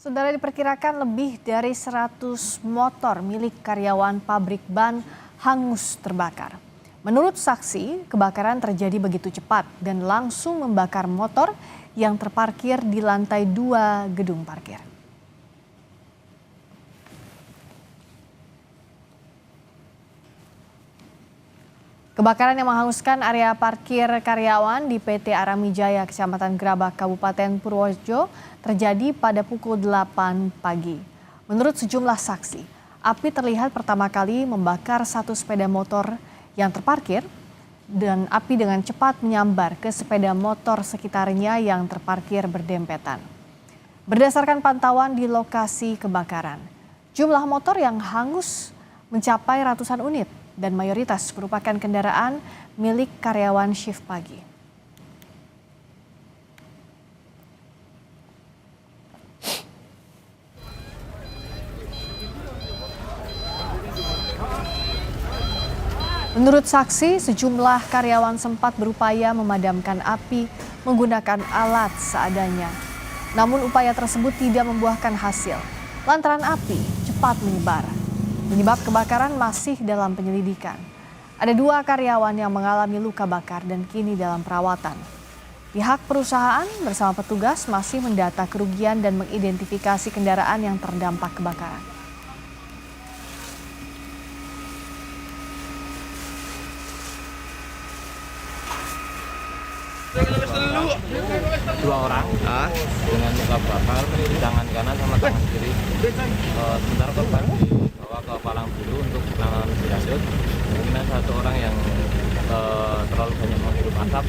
Saudara, diperkirakan lebih dari 100 motor milik karyawan pabrik ban hangus terbakar. Menurut saksi, kebakaran terjadi begitu cepat dan langsung membakar motor yang terparkir di lantai 2 gedung parkir. Kebakaran yang menghanguskan area parkir karyawan di PT Aramijaya, Kecamatan Grabak, Kabupaten Purworejo terjadi pada pukul 8 pagi. Menurut sejumlah saksi, api terlihat pertama kali membakar satu sepeda motor yang terparkir dan api dengan cepat menyambar ke sepeda motor sekitarnya yang terparkir berdempetan. Berdasarkan pantauan di lokasi kebakaran, jumlah motor yang hangus mencapai ratusan unit dan mayoritas merupakan kendaraan milik karyawan shift pagi. Menurut saksi, sejumlah karyawan sempat berupaya memadamkan api menggunakan alat seadanya. Namun upaya tersebut tidak membuahkan hasil, lantaran api cepat menyebar. Penyebab kebakaran masih dalam penyelidikan. Ada 2 karyawan yang mengalami luka bakar dan kini dalam perawatan. Pihak perusahaan bersama petugas masih mendata kerugian dan mengidentifikasi kendaraan yang terdampak kebakaran. Dua orang dengan luka bakar di tangan kanan sama tangan kiri. Sementara korban dibawa ke Palang Bulu untuk penanganan lebih lanjut. Mungkin ada 1 orang yang terlalu banyak menghirup asap